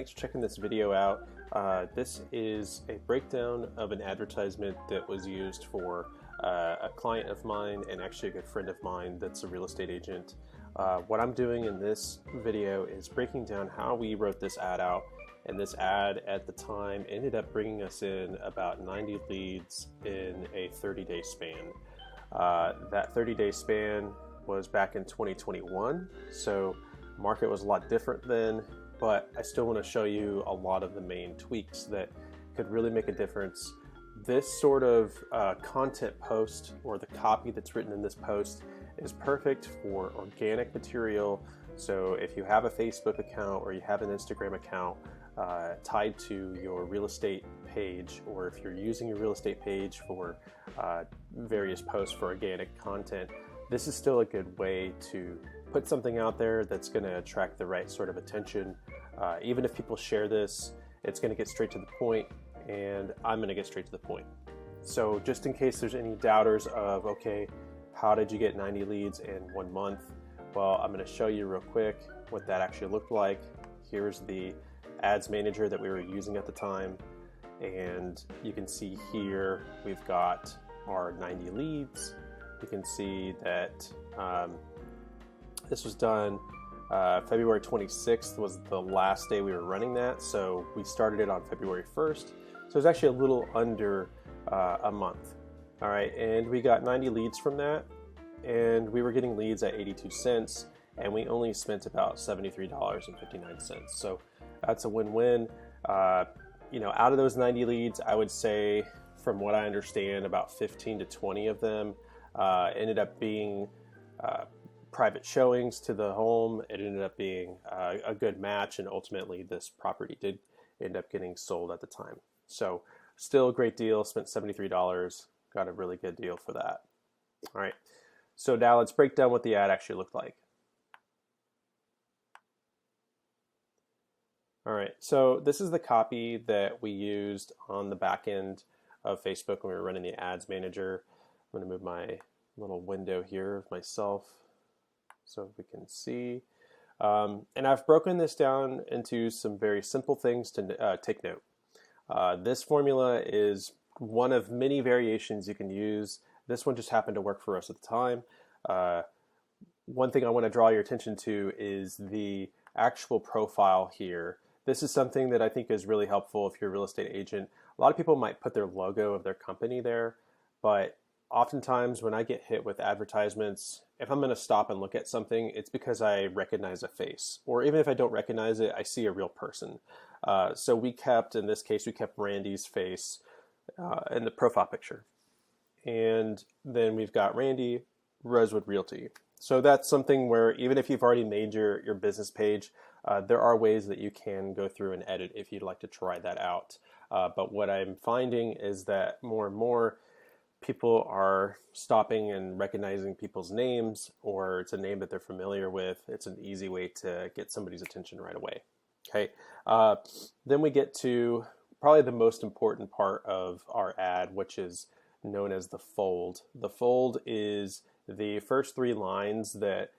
thanks for checking this video out. This is a breakdown of an advertisement that was used for a client of mine and actually a good friend of mine that's a real estate agent. What I'm doing in this video is breaking down how we wrote this ad out, and this ad at the time ended up bringing us in about 90 leads in a 30-day span. That 30-day span was back in 2021, so market was a lot different then, but I still want to show you a lot of the main tweaks that could really make a difference. This sort of content post, or the copy that's written in this post, is perfect for organic material. So if you have a Facebook account or you have an Instagram account tied to your real estate page, or if you're using your real estate page for various posts for organic content, this is still a good way to put something out there that's going to attract the right sort of attention. Even if people share this, it's going to get straight to the point, and I'm going to get straight to the point. So just in case there's any doubters of, okay, how did you get 90 leads in 1 month? Well, I'm going to show you real quick what that actually looked like. Here's the ads manager that we were using at the time, and you can see here we've got our 90 leads. You can see that this was done February 26th was the last day we were running that, so we started it on February 1st, so it's actually a little under a month. All right, and we got 90 leads from that, and we were getting leads at 82 cents, and we only spent about $73.59, so that's a win-win. You know, out of those 90 leads, I would say, from what I understand, about 15 to 20 of them ended up being private showings to the home. It ended up being a good match, and ultimately this property did end up getting sold at the time. So still a great deal, spent $73, got a really good deal for that. All right, so now let's break down what the ad actually looked like. All right, so this is the copy that we used on the back end of Facebook when we were running the ads manager. I'm going to move my little window here of myself so we can see. And I've broken this down into some very simple things to take note. This formula is one of many variations you can use. This one just happened to work for us at the time. One thing I want to draw your attention to is the actual profile here. This is something that I think is really helpful if you're a real estate agent. A lot of people might put their logo of their company there, but oftentimes when I get hit with advertisements, if I'm going to stop and look at something, it's because I recognize a face, or even if I don't recognize it, I see a real person. So we kept, in this case, we kept Randy's face in the profile picture. And then we've got Randy, Rosewood Realty. So that's something where even if you've already made your business page, there are ways that you can go through and edit if you'd like to try that out. But what I'm finding is that more and more people are stopping and recognizing people's names, or it's a name that they're familiar with. It's an easy way to get somebody's attention right away. Okay. Then we get to probably the most important part of our ad, which is known as the fold. The fold is the first 3 lines that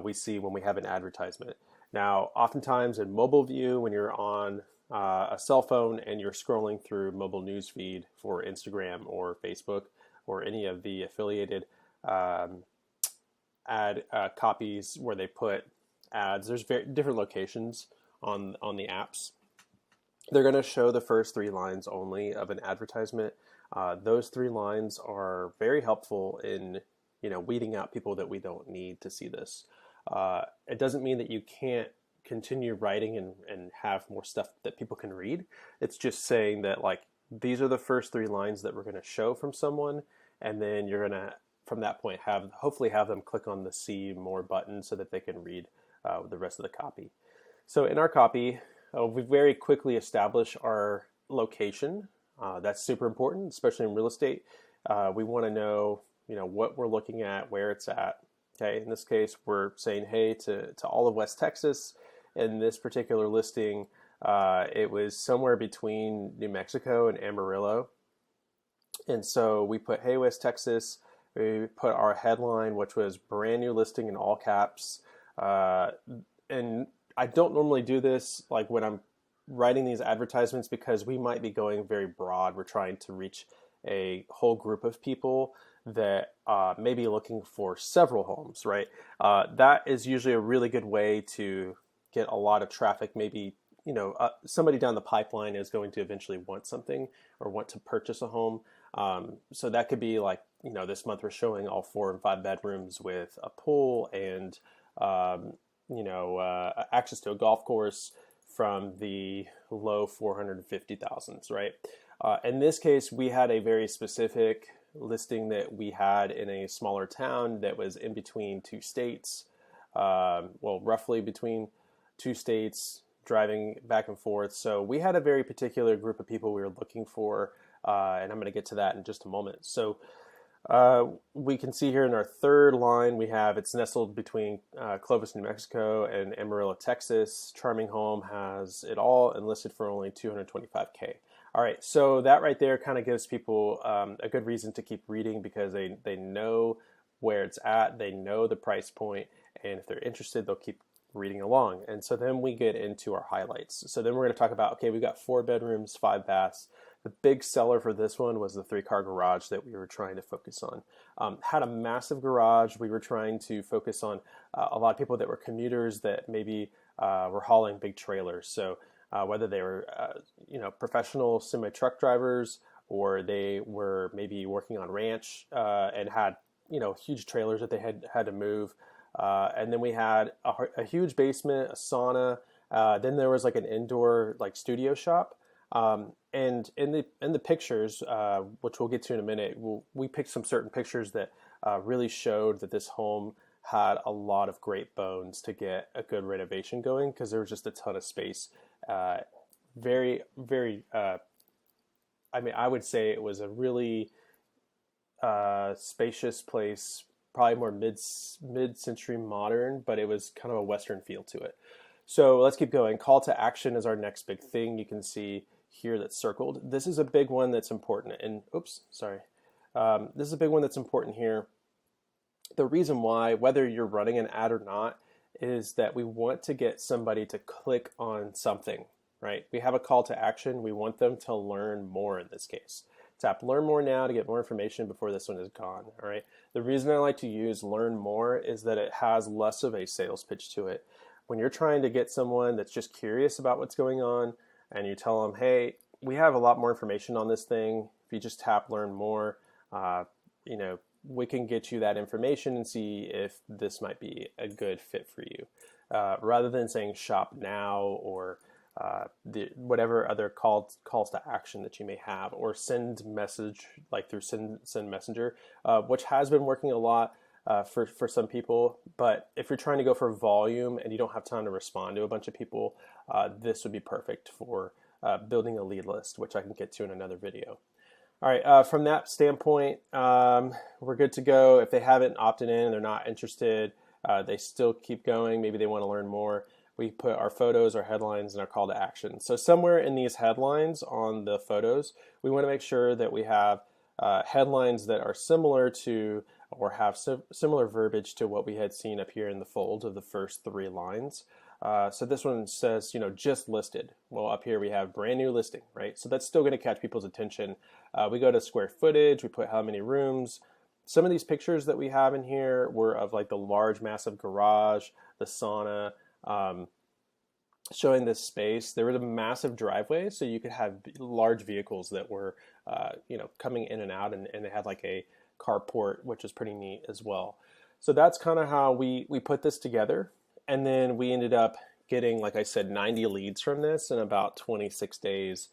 we see when we have an advertisement. Now, oftentimes in mobile view, when you're on a cell phone and you're scrolling through mobile news feed for Instagram or Facebook or any of the affiliated ad copies where they put ads, there's very different locations on the apps. They're going to show the first 3 lines only of an advertisement. Those 3 lines are very helpful in, you know, weeding out people that we don't need to see this. It doesn't mean that you can't continue writing and have more stuff that people can read. It's just saying that, like, these are the first 3 lines that we're going to show from someone, and then you're going to, from that point, hopefully have them click on the see more button so that they can read the rest of the copy. So in our copy, we very quickly establish our location. That's super important, especially in real estate. We want to know, you know, what we're looking at, where it's at. Okay, in this case, we're saying hey to all of West Texas. In this particular listing, it was somewhere between New Mexico and Amarillo. And so we put hey West Texas. We put our headline, which was brand new listing in all caps. And I don't normally do this like when I'm writing these advertisements because we might be going very broad. We're trying to reach a whole group of people that may be looking for several homes, right? That is usually a really good way to get a lot of traffic. Maybe, somebody down the pipeline is going to eventually want something or want to purchase a home. So that could be like, this month we're showing all 4 and 5 bedrooms with a pool and, access to a golf course from the low 450,000s, right? In this case, we had a very specific listing that we had in a smaller town that was in between 2 states, roughly between 2 states, driving back and forth. So we had a very particular group of people we were looking for, and I'm going to get to that in just a moment. So we can see here in our third line, it's nestled between Clovis, New Mexico and Amarillo, Texas. Charming home, has it all and listed for only $225K. All right, so that right there kind of gives people a good reason to keep reading because they know where it's at, they know the price point, and if they're interested, they'll keep reading along. And so then we get into our highlights. So then we're going to talk about, okay, we've got 4 bedrooms, 5 baths. The big seller for this one was the 3-car garage that we were trying to focus on. Had a massive garage. We were trying to focus on a lot of people that were commuters that maybe were hauling big trailers. So whether they were, professional semi-truck drivers or they were maybe working on ranch and had, huge trailers that they had to move. And then we had a huge basement, a sauna. Then there was like an indoor studio shop. And in the pictures, which we'll get to in a minute, we picked some certain pictures that really showed that this home had a lot of great bones to get a good renovation going because there was just a ton of space. Very, very, I would say it was a really spacious place, probably more mid-century modern, but it was kind of a Western feel to it. So let's keep going. Call to action is our next big thing. You can see here that's circled. This is a big one that's important. And this is a big one that's important here. The reason why, whether you're running an ad or not, is that we want to get somebody to click on something, right? We have a call to action. We want them to learn more in this case. Tap learn more now to get more information before this one is gone, all right? The reason I like to use learn more is that it has less of a sales pitch to it. When you're trying to get someone that's just curious about what's going on and you tell them, hey, we have a lot more information on this thing. If you just tap learn more, we can get you that information and see if this might be a good fit for you. Rather than saying shop now or whatever other calls to action that you may have, or send message like through send messenger, which has been working a lot for some people. But if you're trying to go for volume and you don't have time to respond to a bunch of people, this would be perfect for building a lead list, which I can get to in another video. All right, from that standpoint, we're good to go. If they haven't opted in, they're not interested, they still keep going. Maybe they want to learn more. We put our photos, our headlines, and our call to action. So somewhere in these headlines on the photos, we want to make sure that we have headlines that are similar to or have similar verbiage to what we had seen up here in the fold of the first 3 lines. So this one says, just listed. Well, up here we have brand new listing, right? So that's still going to catch people's attention. We go to square footage, we put how many rooms. Some of these pictures that we have in here were of like the large, massive garage, the sauna, showing this space. There was a massive driveway, so you could have large vehicles that were, coming in and out, and they had like a carport, which is pretty neat as well. So that's kind of how we put this together. And then we ended up getting, like I said, 90 leads from this in about 26 days,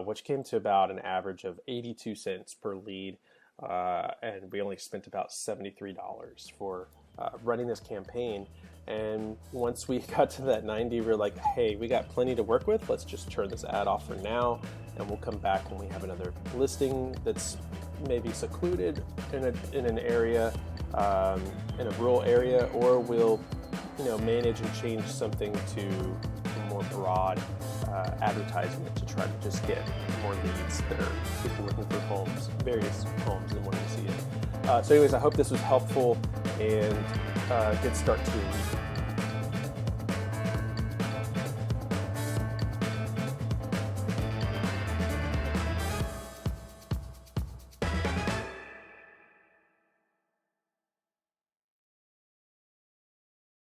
which came to about an average of 82 cents per lead. And we only spent about $73 for running this campaign. And once we got to that 90, we're like, hey, we got plenty to work with. Let's just turn this ad off for now, and we'll come back when we have another listing that's maybe secluded in an area, in a rural area, or we'll manage and change something to a more broad advertisement to try to just get more leads that are people looking for homes, various homes, and wanting to see it. So anyways, I hope this was helpful and good start to your week.